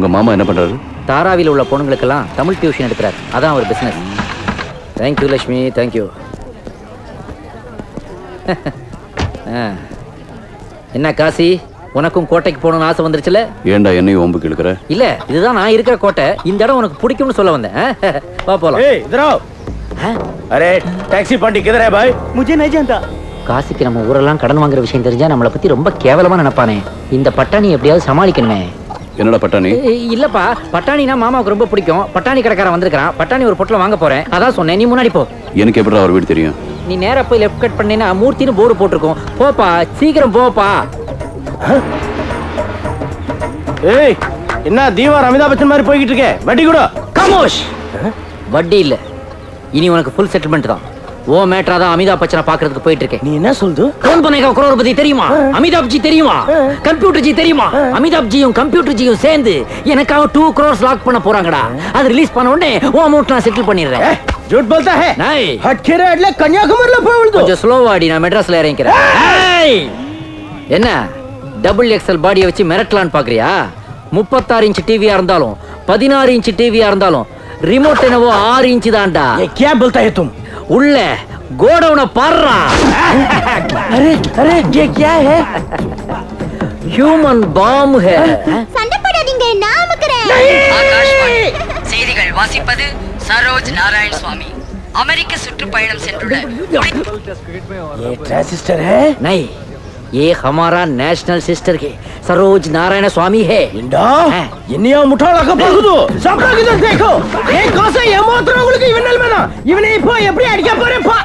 உங்க மாமா என்ன பண்றாரு? தாராவில உள்ள பொண்ணுங்களுக்கெல்லாம் தமிழ் டியூஷன் எடுக்கிறார். அதான் அவர் பிசினஸ். Thank you Lakshmi, thank you. என்ன காசி, உனக்கும் கோட்டைக்கு போகணும்னு ஆசை வந்துருச்சுல? ஏண்டா என்னையும் ஓம்புக்கு இழுக்கிற? இல்ல, இதுதான் நான் இருக்கிற கோட்டை. இந்த இடம் உனக்கு பிடிக்கும்னு சொல்ல வந்தேன். வா போலாம். அரே டாக்ஸி பாண்டி किधर है भाई? मुझे नहीं जानता. காசிக்கு நம்ம ஊரெல்லாம் கடன் வாங்குற விஷயம் தெரிஞ்சா நம்மளை பத்தி ரொம்ப கேவலமா நினைப்பானே. இந்த பட்டாணி எப்படியாவது சமாளிக்கணுமே. என்னடா பட்டாணி? இல்லப்பா, பட்டாணினா மாமாவுக்கு ரொம்ப பிடிக்கும். பட்டாணி கடைக்காரன் வந்திருக்கான். பட்டாணி ஒரு பொட்டல வாங்க போறேன். அதான் சொன்னேன், நீ முன்னாடி போ. எனக்கு எப்படிடா அவர் வீடு தெரியும்? நீ நேரா போய் லெஃப்ட் கட் பண்ணேன்னா மூர்த்தின்னு போர்டு போட்டிருக்கோம். போப்பா, சீக்கிரம் போப்பா. ஏய், என்ன தீவார் அமிதாப் பச்சன் மாதிரி போய்கிட்டு இருக்கே? வட்டி கூட. கமோஷ். வட்டி இல்ல, இனி உனக்கு ஃபுல் செட்டில்மெண்ட் தான். ஓ மேட்ரா தான் அமிதாப் பச்சனை பாக்குறதுக்கு போயிட்டு இருக்கேன். நீ என்ன சொல்லுது? கौन बनेगा करोड़पति தெரியுமா? அமிதாப் ஜி தெரியுமா? கம்ப்யூட்டர் ஜி தெரியுமா? அமிதாப் ஜியும் கம்ப்யூட்டர் ஜியும் சேர்ந்து எனக்காக 2 crores லாக் பண்ண போறாங்கடா. அது ரிலீஸ் பண்ண உடனே ஓ அமௌண்ட் நான் செட்டில் பண்ணிடுறேன். झूठ बोलता है? नहीं. हटकेरे એટલે கன்னியாகுமரியில போய்விடுது. கொஞ்சம் ஸ்லோவா ஆடி, நான் மெட்ராஸ்ல இறங்கிக்கிறேன். என்ன டபுள் எக்ஸ்எல் பாடியை வச்சு மிரட்டலான்னு பாக்குறியா? 36 இன்ச் டிவியா இருந்தாலும் 16 இன்ச் டிவியா இருந்தாலும் ரிமோட் என்னவோ 6 இன்ச் தான்டா. ये क्या बोलता है तुम? உள்ள கோடவுன பாறா. अरे अरे ये क्या है? ஹியூமன் பாம் है. சண்டை போடாதீங்க, நான் அமுக்குறேன். ஆகாஷ்வாணி செய்திகள் வாசிப்பது சரோஜ் நாராயண் சுவாமி. அமெரிக்க சுற்றுப்பயணம் சென்றுள்ள ये ट्रांजिस्टर है? नहीं, ये हमारा नेशनल सिस्टर के सरोज नारायण स्वामी है. इंडा என்னையா முட்டாளாக்க போகுது? சாப்பிடாங்க இத देखो. ஏய் கோசை ஏமாத்துற உங்களுக்கு இவனல் வேணா. இவனை இப்போ எப்படி அடிக்க போறே பா.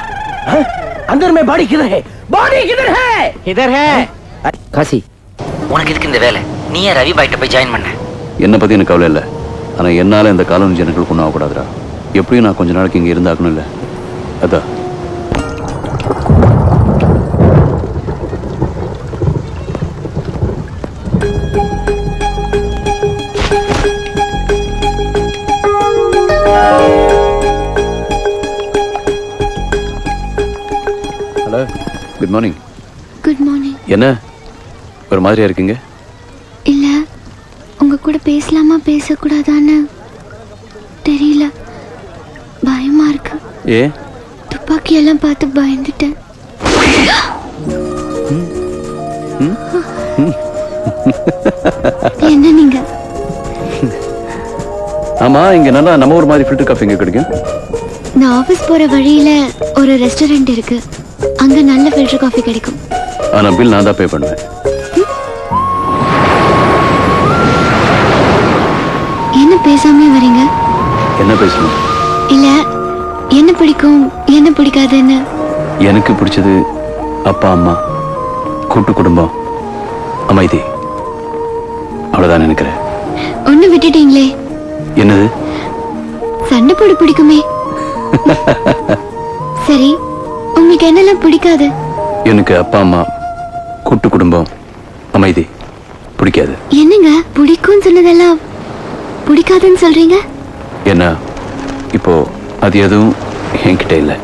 अंदर में बॉडी किधर है? बॉडी किधर है? इधर है. காசி, உனக்கு எதுக்கு இந்த வேலை? நீ ஏன் ரவி பாய்ட்ட போய் ஜாயின் பண்ண? என்ன பத்தி எனக்கு கவலை இல்லை. ஆனா என்னால இந்த காலனி ஜனங்களுக்கு ஒன்றும் ஆகக்கூடாதுடா. எப்படியும் நான் கொஞ்ச நாளைக்கு இங்க இருந்தாக்கணும் இல்லை. அதான் hello, good morning. Good morning. என்ன ஒரு மாதிரியா இருக்கீங்க? இல்ல, உங்க கூட பேசலாமா பேசக்கூடாதான்னு தெரியல, பயமா இருக்கு. ஏ, துப்பாக்கி எல்லாம் பார்த்து பயந்துட்டேன். என்ன நீங்க? ஆமா, இங்க நல்லா நம்ம ஒரு மாதிரி ஃபில்டர் காஃபி எங்க கிடைக்கும்? நான் ஆபீஸ் போற வழியில ஒரு ரெஸ்டாரண்ட் இருக்கு, அங்க நல்ல ஃபில்டர் காஃபி கிடைக்கும். ஆனா பில் நான் தான் பே பண்ணுவேன். என்ன பேசாமே வரீங்க? என்ன பேசணும்? இல்ல, என்ன பிடிக்கும் என்ன பிடிக்காதுன்னு. எனக்கு பிடிச்சது அப்பா அம்மா, கூட்டு குடும்பம், அமைதி, அவ்வளவுதான் நினைக்கிறேன். ஒண்ணு விட்டுட்டீங்களே. என்னது? சண்டை போட பிடிக்குமே. சரி, உங்களுக்கு என்னெல்லாம் பிடிக்காது? எனக்கு அப்பா அம்மா, கூட்டு குடும்பம், அமைதி பிடிக்காது. என்னங்க பிடிக்கும்னு சொன்னதெல்லாம் பிடிக்காதுன்னு சொல்றீங்க? என்ன இப்போ அது எதுவும் என்கிட்ட இல்லை.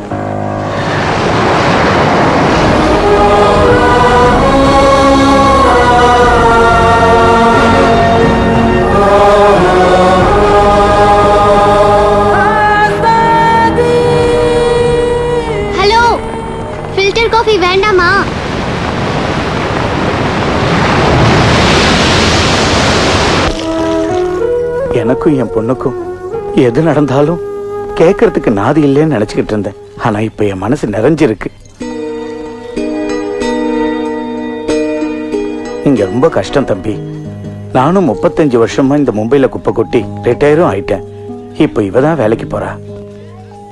ஹலோ, ஃபில்டர் காஃபி வேண்டாமா? எனக்கும் என் பொண்ணுக்கும் எது நடந்தாலும் கேட்கறதுக்கு நாதி இல்லைன்னு நினைச்சுக்கிட்டு இருந்தேன். ஆனா இப்ப என் மனசு நிறைஞ்சிருக்கு. இங்க ரொம்ப கஷ்டம் தம்பி. நானும் 35 வருஷமா இந்த மும்பைல குப்பை கொட்டி ரிட்டையரும் ஆயிட்டேன். இப்ப இவதான் வேலைக்கு போறா.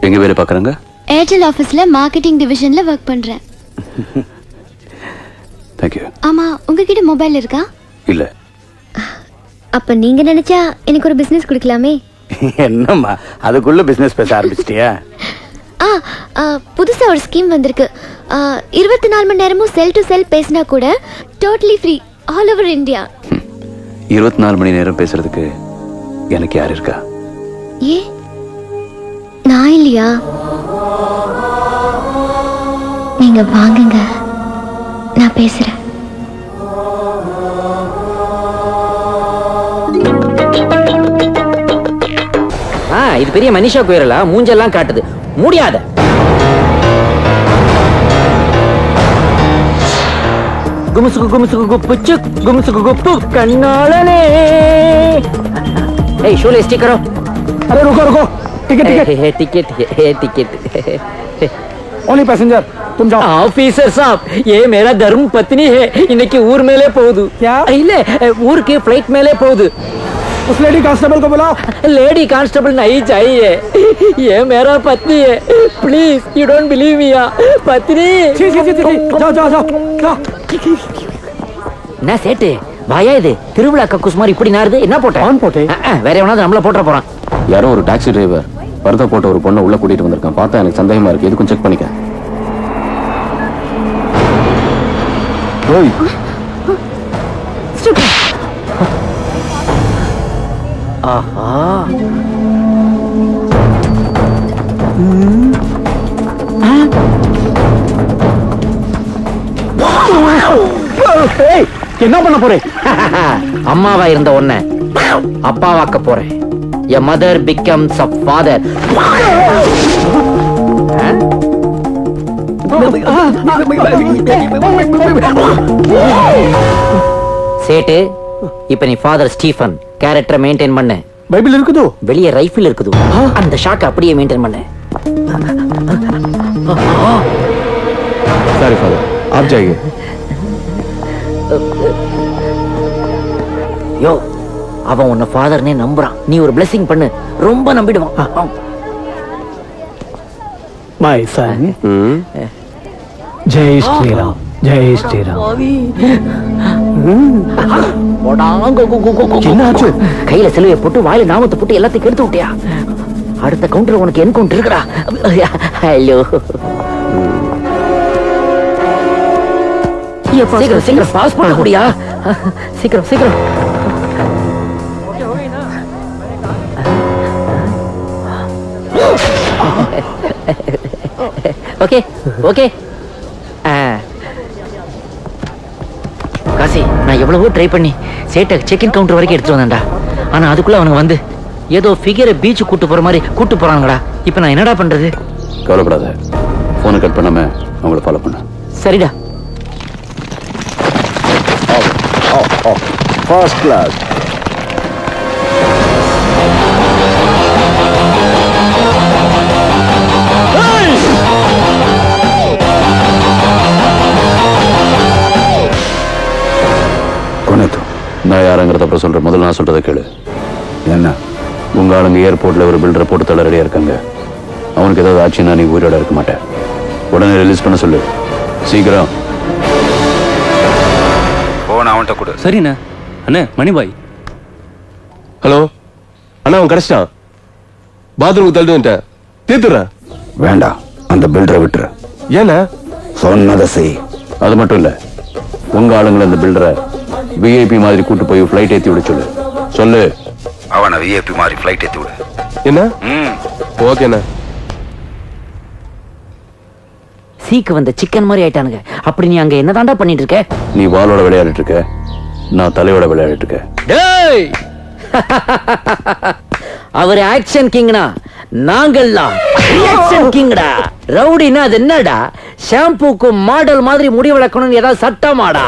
எங்க வேலை பாக்குறாங்க? ஏர்டெல் ஆபீஸ்ல மார்க்கெட்டிங் டிவிஷன்ல ஒர்க் பண்றேன். தேங்க்யூ. ஆமா, உங்ககிட்ட மொபைல் இருக்கா? இல்ல. அப்ப நீங்க நினைச்சா எனக்கு ஒரு பிசினஸ் கொடுக்கலாமே. என்னம்மா அதுக்குள்ள பிசினஸ் பேச ஆரம்பிச்சிட்டியா? புதுசா ஒரு ஸ்கீம் வந்திருக்கு. 24 மணி நேரமும் செல் டு செல் பேசினா கூட totally free all over India. 24 மணி நேரம் பேசுறதுக்கு எனக்கு யார் இருக்கா? ஏ, நான் இல்லையா? நீங்க வாங்குங்க, நான் பேசுறேன். இது பெரிய மனிஷா குயரலா? மூஞ்செல்லாம் காட்டுது. முடியாத. குமுசுக்கு குமுசுக்கு குப்புச்சு குமுசுக்கு குப்பு கண்ணாளனே. ஏய் शोले स्टिक करो. अरे रुको रुको, ticket ticket ticket ticket only passenger, तुम जाओ. ऑफिसर साहब, ये मेरा धर्म पत्नी है. इनकी ऊर मेले पोदु. क्या? इले ऊर के फ्लाइट मेले पोदु. उस लेडी कांस्टेबल को बुलाओ. लेडी कांस्टेबल नहीं चाहिए, ये मेरा पत्नी है. Please, you don't believe me. पत्नी. जाओ जाओ जाओ जाओ. என்ன சேட்டு வாயா, இது திருவிழா கக்கூஸ் மாதிரி இப்படி நாருது? என்ன போட்ட? ஆன் போட்டே. வேற எவனாவது நம்மள போட்டுற போறான். யாரோ ஒரு டாக்ஸி டிரைவர் பர்தா போட்ட ஒரு பொண்ணை உள்ள கூட்டிட்டு வந்திருக்கான். பார்த்தா எனக்கு சந்தேகமா இருக்கு. எதுக்கும் செக் பண்ணிக்க. ஓய், ஆஹா, என்ன பண்ண போறே? அம்மாவா இருந்த உன்னை அப்பாவாக்க போறேன். Your mother becomes a father. சேட்டு, இப்ப நீ ஃபாதர் ஸ்டீஃபன் கேரக்டரை மெயின்டைன் பண்ணு. பைபிள் இருக்குதோ? வெளியே ரைஃபிள் இருக்குது. அந்த ஷாக் அப்படியே மெயின்டைன் பண்ணு. சாரி ஃபாதர், आप जाइए. யோ, அவன் உன்னை ஃபாதர்னே நம்புறான். நீ ஒரு பிளெஸிங் பண்ணு, ரொம்ப நம்பிடுவான். My son. ஜெய் ஸ்ரீராம், ஜெய் ஸ்ரீராம். என்னாச்சு? கையில சிலுவையை போட்டு வாயில நாமத்தை போட்டு எல்லாத்தையும் கெடுத்து விட்டியா? அடுத்த கவுண்டர் உனக்கு என்கவுண்டர் இருக்குடா. ஹலோ, சீக்கிரம் சீக்கிரம் பாஸ் பண்ண முடியா? சீக்கிரம் சீக்கிரம். Okay okay. காசி, நான் எவ்வளவோ ட்ரை பண்ணி சேட்டை செக் இன் கவுண்டர் வரைக்கும் எடுத்துட்டு வந்தேன்டா. ஆனா அதுக்குள்ள அவனுக்கு வந்து ஏதோ ஃபிகரை பீச் கூட்டு போற மாதிரி கூட்டு போறாங்கடா. இப்ப நான் என்னடா பண்றது? கவலைப்படாத, போனை கட் பண்ணாம அவங்கள ஃபாலோ பண்ண. சரிடா. First class. நான் யாருங்கிறத அப்புறம் சொல்றேன். முதல்ல நான் சொல்றதை கேளு. என்ன, உங்க ஆளுங்க ஏர்போர்ட்ல ஒரு பில்டரை போட்டு தள்ள ரெடியா இருக்காங்க. அவனுக்கு ஏதாவது ஆச்சுன்னா நீ உயிரோட இருக்க மாட்டேன். உடனே ரிலீஸ் பண்ண சொல்லு. சீக்கிரம் போன அவன்கிட்ட கொடு. சரிண்ணே. அண்ணே, மணிபாய். ஹலோ அண்ணா, அவன் கிடைச்சிட்டான். பாத்ரூமுக்கு தள்ளிட்டு வந்துட்டேன். தீர்த்துறேன். வேண்டாம், அந்த பில்டரை விட்டுரு. ஏன்னா சொன்னதை செய். அது மட்டும் இல்ல, உங்க ஆளுங்களை அந்த பில்டரை விஐபி மாதிரி கூட்டு போய் ஃபிளைட் ஏத்தி விட சொல்லு. சொல்லு, அவனை விஐபி மாதிரி ஃபிளைட் ஏத்தி விடு. என்ன? ஓகேண்ணா. சீக்கு வந்த சிக்கன் மாதிரி ஆயிட்டானுங்க. அப்படி நீ அங்க என்னதாண்டா பண்ணிட்டு இருக்க? நீ வாளோட விளையாடிட்டு இருக்க, நான் தலையோட விளையாடிட்டு இருக்கேன். டேய், அவர் ஆக்ஷன் கிங்னா, நாங்கள்லாம் ரியாக்ஷன் கிங்டா. ரவுடினா அது என்னடா? ஷாம்பூக்கு மாடல் மாதிரி முடி வளர்க்கணும்னு ஏதாவது சட்டமாடா?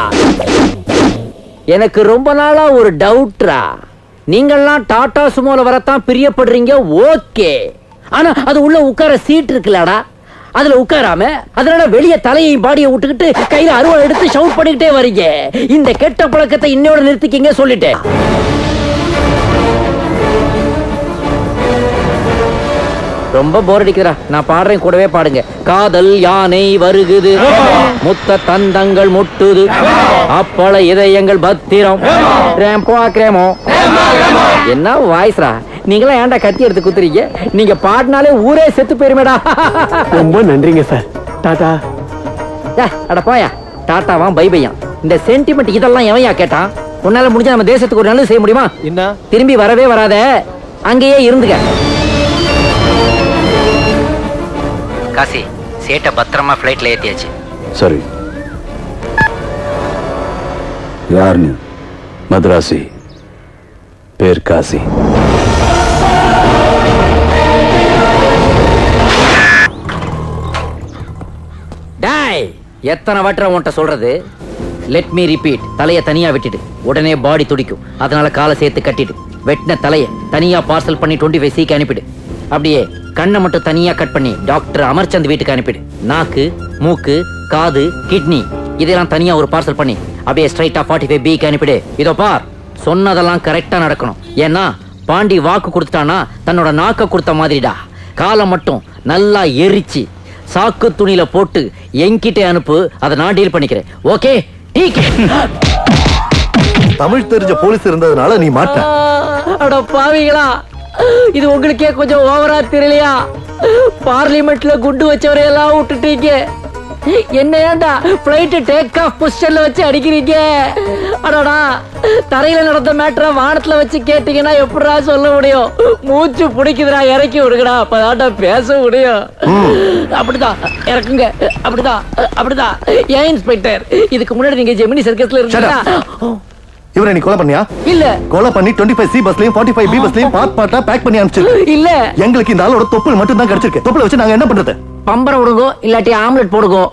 எனக்கு ரொம்ப நாளா ஒரு டவுட்ரா. நீங்கள்லாம் டாடா சுமோல வரத்தான் பிரியப்படுறீங்க, ஓகே. ஆனா அது உள்ள உட்கார சீட் இருக்குல்லடா, அதுல உட்காராம அதனால வெளியே தலையை பாடியை விட்டுக்கிட்டு கையில அருவா எடுத்து ஷவுட் பண்ணிக்கிட்டே வரீங்க. இந்த கெட்ட பழக்கத்தை இன்னோட நிறுத்திக்கிங்க சொல்லிட்டேன். ரொம்ப போர் அடிக்குதுடா. நான் பாடுறேன், கூடவே பாடுங்க. காதல் யானை வருகுது, முத்த தந்தங்கள் முட்டுது, அப்பள இதயங்கள் பத்திரம், ரேம்போ கிரேமோ. என்ன வாய்ஸ்ரா? நீங்களாம் ஏன்டா கத்தி எடுத்து குத்துறீங்க? நீங்க பாடினாலே ஊரே செத்து போயிருமேடா. ரொம்ப நன்றிங்க சார். டாடா. அட போயா, டாட்டாவா பை பையா. இந்த சென்டிமெண்ட் இதெல்லாம் எவையா கேட்டான்? உன்னால முடிஞ்ச நம்ம தேசத்துக்கு ஒரு நல்லது செய்ய முடியுமா? என்ன? திரும்பி வரவே வராத, அங்கேயே இருந்துக்க. காசி, சேட்டை பத்திரமா ஃப்ளைட்ல ஏத்தியாச்சு. சரி. யார் நீ? மദ്രാசி, பேர் காசி. எத்தனை வாட்டரை உன்கிட்ட சொல்றது? Let me repeat. தலையை தனியா விட்டுடு, உடனே பாடி துடிக்கும். அதனால காலை சேர்த்து கட்டிடு. வெட்டின தலையை தனியா பார்சல் பண்ணி 25C அனுப்பிடு. அப்படியே கண்ணை மட்டும் தனியா கட் பண்ணி டாக்டர் அமர்ச்சந்த் வீட்டுக்கு அனுப்பிடு. நாக்கு, மூக்கு, காது, கிட்னி இதெல்லாம் தனியா ஒரு பார்சல் பண்ணி அப்படியே ஸ்ட்ரைட்டா 45B அனுப்பிடு. இதோ பார், சொன்னதெல்லாம் கரெக்டா நடக்கணும். ஏன்னா பாண்டி வாக்கு கொடுத்துட்டானா தன்னோட நாக்க கொடுத்த மாதிரிடா. காலை மட்டும் நல்லா எரிச்சு சாக்கு துணியில போட்டு என்கிட்ட அனுப்பு. அதை நான் டீல் பண்ணிக்கிறேன். ஓகே? தமிழ் தெரிஞ்ச போலீஸ் இருந்ததுனால நீ மாட்ட. அட பாவிகளா, இது உங்களுக்கே கொஞ்சம் ஓவரா தெரியலையா? பார்லிமெண்ட்ல குண்டு வச்சவரையெல்லாம் விட்டுட்டீங்க. என்ன ஏண்டா பிளைட் டேக் ஆஃப் பொசிஷன்ல வச்சு அடிக்கிறீங்க? அடடா, தரையில நடந்த மேட்டரை வானத்துல வச்சு கேட்டீங்கன்னா எப்படிடா சொல்ல முடியும்? மூச்சு பிடிக்குதுடா, இறக்கி விடுங்கடா, அப்பதான்டா பேச முடியும். அப்படிதான் இறக்குங்க. அப்படிதான் அப்படிதான். ஏன் இன்ஸ்பெக்டர், இதுக்கு முன்னாடி நீங்க ஜெமினி சர்க்கஸ்ல இருந்தா இவரை நீ கொலை பண்ணியா? இல்ல. கொலை பண்ணி 25C பஸ்லயும் 45B பஸ்லயும் பார்ட் பேக் பண்ணி அனுப்பிச்சிருக்கு. இல்ல. எங்களுக்கு இந்த ஆளோட தொப்புள் மட்டும் தான் கிடைச்சிருக்கு. தொப்புளை வச்சு நாங்க என்ன பண்றது? பம்பரம் விடுங்கோ, இல்லாட்டி ஆம்லெட் போடுங்கோ.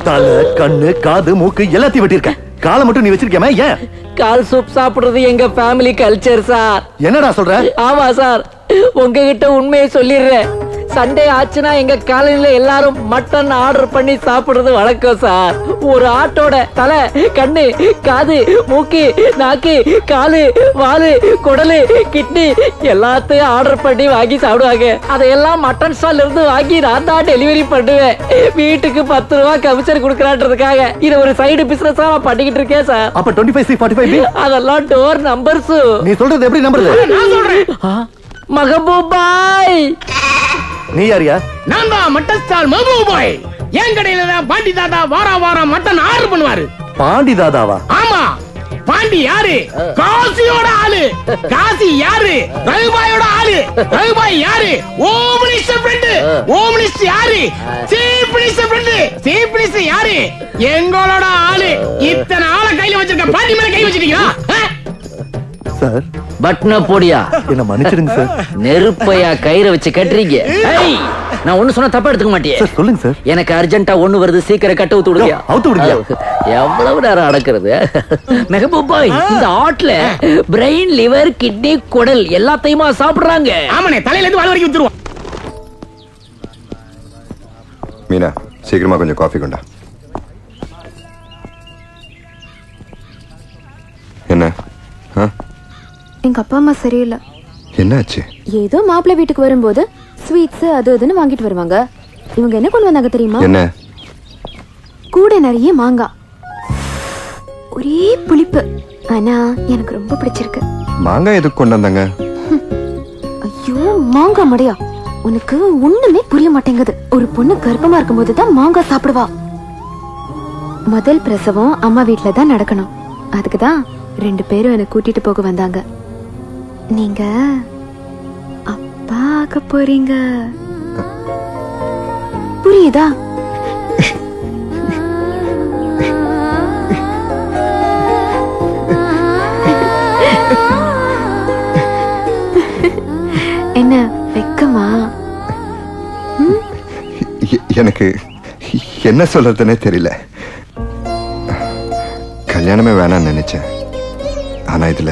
தலை, கண்ணு, காது, மூக்கு எல்லாத்தையும் வெட்டிருக்க. காலை மட்டும் நீ வச்சிருக்கேமே, ஏன்? கால் சூப் சாப்பிடுறது எங்க ஃபேமிலி கல்ச்சர் சார். என்னடா சொல்ற? ஆமா சார், உங்ககிட்ட உண்மையை சொல்லிடுறேன். சண்டே ஆச்சுன்னா எங்க காலனில எல்லாரும் மட்டன் ஆர்டர் பண்ணி சாப்பிடுறது வழக்கம் சார். ஒரு ஆட்டோட தலை, கண்ணு, காது, மூக்கு, நாக்கு, காலு, வாலு, குடலு, கிட்னி எல்லாத்தையும் ஆர்டர் பண்ணி வாங்கி சாப்பிடுவாங்க. அதையெல்லாம் மட்டன் ஸ்டால்ல இருந்து வாங்கி நான் தான் டெலிவரி பண்ணுவேன். வீட்டுக்கு 10 ரூபா கமிஷன் கொடுக்கறான்றதுக்காக இத ஒரு சைடு பிசினஸா நான் பண்ணிக்கிட்டு இருக்கேன் சார். அப்ப 25C 45B அதெல்லாம் டோர் நம்பர்ஸ். நீ சொல்றது எப்படி நம்புறது? நான் சொல்றேன். மகபூபாய், நீ யாரியா? நான் தான் மட்டன் ஸ்டால் மகபூபாய். என் கடையில தான் பாண்டி தாத்தா வாரம் மட்டன் ஆர்டர் பண்ணுவாரு. பாண்டி தாதாவா? ஆமா. பாண்டி யாரு? காசியோட ஆளு. காசி யாரு? ரகுபாயோட ஆளு. ரகுபாய் யாரு? ஓம் மினிஸ்டர் ஃப்ரெண்ட். ஓம் மினிஸ்டர் யாரு? Chief minister friend. Chief minister யாரு? எங்களோட ஆளு. இத்தனை ஆளை கையில வச்சிருக்க, பாண்டி மேல கை வச்சிட்டீங்களா? சார், பட்ன போடியா, என்ன மன்னிச்சிடுங்க சார். நெருப்பையா கயிறை வச்சு கட்டுறீங்க? நான் ஒண்ணு சொன்னா தப்பா எடுத்துக்க மாட்டியே? சார் சொல்லுங்க சார். எனக்கு அர்ஜென்ட்டா ஒண்ணு வருது, சீக்கிரம் கட்ட ஊத்து விடுங்க. அவுத்து விடுங்க. எவ்வளவு நேரம் அடக்குறது? மெஹபூபாய், இந்த ஆட்ல பிரெயின், லிவர், கிட்னி, குடல் எல்லாத்தையுமா சாப்பிடுறாங்க? ஆமாண்ணே, தலையில இருந்து வால் வரைக்கும் வித்துருவோம். மீனா, சீக்கிரமா கொஞ்சம் காஃபி கொண்டா. என்ன? எங்க அப்பா அம்மா சரியில்லை. என்னாச்சு? ஏதோ மாப்பிள்ளை வீட்டுக்கு வரும்போது ஸ்வீட்ஸ் அது இதுன்னு வாங்கிட்டு வருவாங்க. இவங்க என்ன கொண்டு வந்தாங்க தெரியுமா? என்ன? கூட நிறைய மாங்காய், ஒரே புளிப்பு. ஆனா எனக்கு ரொம்ப பிடிச்சிருக்கு. மாங்காய் எதுக்கு கொண்டு வந்தாங்க? ஐயோ மாங்காய் மடையா, உனக்கு ஒண்ணுமே புரிய மாட்டேங்குது. ஒரு பொண்ணு கர்ப்பமா இருக்கும் போதுதான் மாங்காய் சாப்பிடுவா. முதல் பிரசவம் அம்மா வீட்டுல தான் நடக்கணும். அதுக்குதான் 2 பேரும் என்ன கூட்டிட்டு போக வந்தாங்க. நீங்க அப்பா ஆக போறீங்க, புரியுதா? என்ன வெக்கமா? எனக்கு என்ன சொல்றதுன்னே தெரியல. கல்யாணமே வேணாம்னு நினைச்சேன். ஆனா இதுல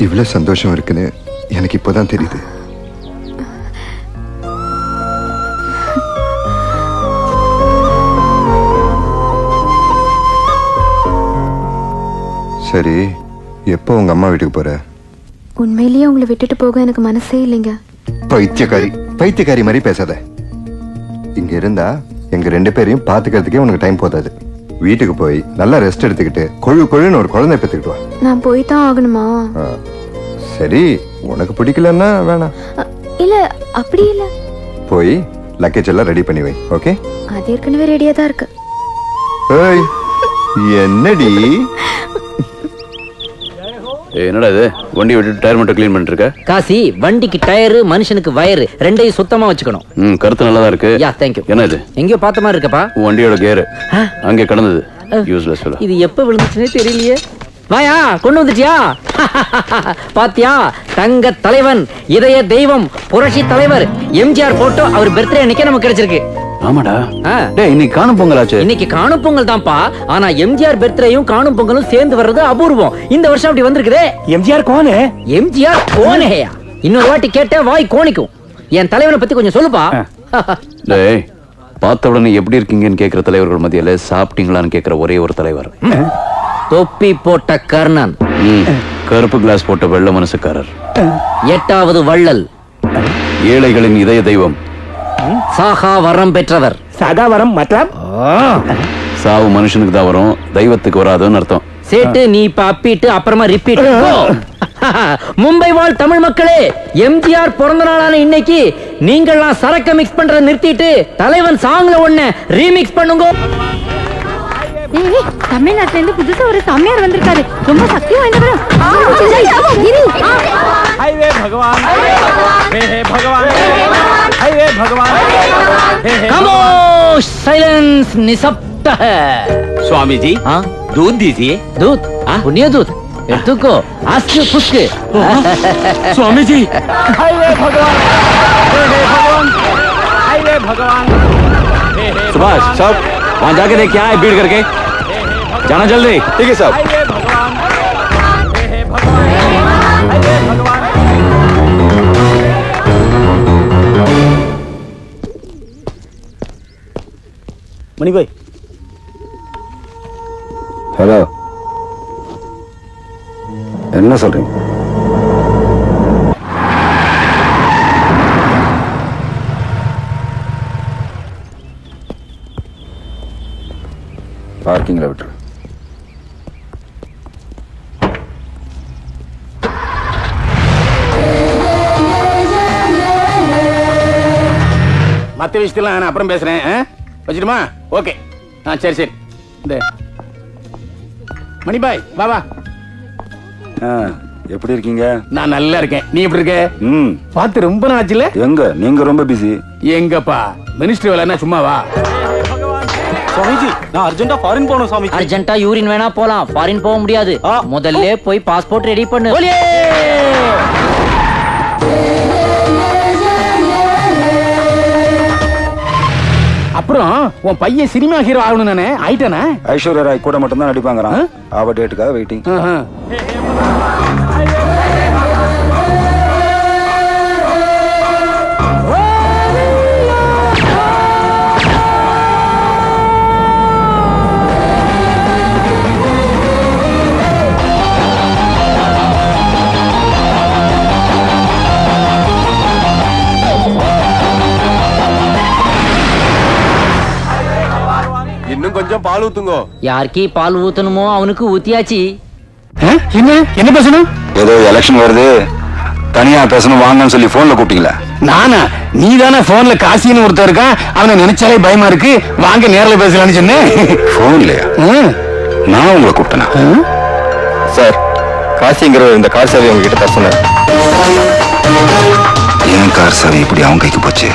இவ்வளவு சந்தோஷம் இருக்குன்னு எனக்கு இப்போதான் தெரியுது. சரி, எப்போ உங்க அம்மா வீட்டுக்கு போற? உண்மையிலேயே உங்களை விட்டுட்டு போக எனக்கு மனசே இல்லைங்க. பைத்தியக்காரி மாதிரி பேசாத. இங்க இருந்தா எங்க 2 பேரையும் பாத்துக்கிறதுக்கே உனக்கு டைம் போதாது. வீட்டுக்கு போய் நல்லா ரெஸ்ட் எடுத்துக்கிட்டு கொழுன்னு ஒரு குழந்தை பெத்துக்கிட்டு வா. நான் போய்தான் ஆகணுமா? சரி, உனக்கு பிடிக்கலன்னா வேணாம். இல்ல அப்படி இல்ல. போய் லக்கேஜ் எல்லாம் ரெடி பண்ணி வை. ஓகே? அது ஏற்கனவே ரெடியா தான் இருக்கு. ஏய், என்னடி? என்னடா இது? வண்டி விட்டு டயர் மட்டும் கிளீன் பண்ணிட்டு இருக்க? காசி, வண்டிக்கு டயரு, மனுஷனுக்கு வயரு, ரெண்டையும் சுத்தமா வச்சுக்கணும். கருத்து நல்லா தான் இருக்கு. யா, தேங்க் யூ. என்ன இது? எங்கயோ பார்த்த மாதிரி இருக்கப்பா. வண்டியோட கியர் அங்கே கிடந்தது. Useless fellow. இது எப்ப விழுந்துச்சுனே தெரியலையே. வாயா, கொண்டு வந்துட்டியா? பாத்தியா, தங்க தலைவன், இதய தெய்வம், புரட்சி தலைவர் எம்ஜிஆர் போட்டோ அவர் பர்த்டே அன்னைக்கு நமக்கு கிடைச்சிருக்கு. ஆமாடா. டேய் இன்னைக்கு காணும் பொங்கலாச்சு. இன்னைக்கு காணும் பொங்கல் தான்ப்பா. ஆனா எம்ஜிஆர் பர்த்டேயும் காணும் பொங்கலும் சேர்ந்து வர்றது அபூர்வம். இந்த வருஷம் அப்படி வந்திருக்குதே. எம்ஜிஆர் கோனே? எம்ஜிஆர் கோனேயா? இன்னொரு வாட்டி கேட்டா வாய் கோணிக்கும். என் தலைவனை பத்தி கொஞ்சம் சொல்லுப்பா. டேய் பார்த்த உடனே எப்படி இருக்கீங்கன்னு கேக்குற தலைவர்கள் மத்தியில சாப்பிட்டீங்களான்னு கேக்குற ஒரே ஒரு தலைவர். தொப்பி போட்ட கர்ணன். கருப்பு கிளாஸ் போட்ட வெள்ள மனசுக்காரர். 8வது வள்ளல். ஏழைகளின் இதய தெய்வம். சாகா வரம் பெற்றவர். சாகா வரம் மத்தம்? சாவு மனுஷனுக்கு தான் வரும், தெய்வத்துக்கு வராதுன்னு அர்த்தம். சேட்டு நீ இப்ப அப்பிட்டு அப்புறமா ரிப்பீட். மும்பை வாழ் தமிழ் மக்களே, எம்ஜிஆர் பிறந்த நாளான இன்னைக்கு நீங்கள்லாம் சரக்க மிக்ஸ் பண்றத நிறுத்திட்டு தலைவன் சாங்ல ஒண்ணு ரீமிக்ஸ் பண்ணுங்க. தமிழ்நாட்டுல இருந்து புதுசா ஒரு சாமியார் வந்திருக்காரு. ரொம்ப சக்தி வாய்ந்தவர். ஹைவே பகவான், ஹே பகவான், ஹைவே பகவான். खामोश, साइलेंस, निशब्द है। स्वामी जी, दूध दीजिए। दूध? पुण्य दूध? तुको आस्क फुस्क। स्वामी जी, हाईवे भगवान, हे भगवान, हाईवे भगवान। सुभाष साहब वहाँ जाके देख क्या है भीड़ करके, जाना जल्दी। ठीक है साहब। हाईवे भगवान, हे भगवान, हाईवे भगवान। मणि भाई। ஹலோ, என்ன சொல்றீங்க? பார்க்கிங்ல விட்டுரு. மற்ற விஷயத்தெல்லாம் நான் அப்புறம் பேசுறேன். வச்சிடுமா? ஓகே. சரி சரி. இந்த மணிபாய் வா வா. எப்படி இருக்கீங்க? நான் நல்லா இருக்கேன். நீ எப்படி இருக்க? பார்த்து ரொம்ப நாள் ஆச்சுல. எங்க நீங்க ரொம்ப பிஸி. எங்கப்பா மினிஸ்டர் வேலை என்ன சும்மாவா? स्वामी जी, நான் அர்ஜென்ட்டா ஃபாரின் போகணும் स्वामी जी. அர்ஜென்ட்டா யூரின் வேணா போலாம், ஃபாரின் போக முடியாது. முதல்ல போய் பாஸ்போர்ட் ரெடி பண்ணு. அப்புறம் உன் பையன் சினிமா ஹீரோ ஆகணும் நானே ஆயிட்டானே. ஐஸ்வர்யா ராய் கூட மட்டும் தான் நடிப்பாங்கறான். அவ டேட்டுக்காக வெயிட்டிங். இன்னும் கொஞ்சம் பால் ஊத்துங்க. யாருக்கு பால் ஊத்தணுமோ அவனுக்கு ஊத்தியாச்சு. என்ன பேசணும்? ஏதோ எலெக்ஷன் வருது, தனியா பேசணும் வாங்கன்னு சொல்லி போன்ல கூப்பிட்டீங்களா? நானா? நீ தானே போன்ல காசின்னு ஒருத்தர் இருக்கான், அவனை நினைச்சாலே பயமா இருக்கு, வாங்க நேர்ல பேசலாம்னு சொன்னேன். போன்லயா? நான் உங்களை கூப்பிட்டேனா? சார், காசிங்கிற இந்த கார் சாவி உங்ககிட்ட தர சொன்னார். என் கார் சாவி இப்படி அவங்க கைக்கு போச்சு?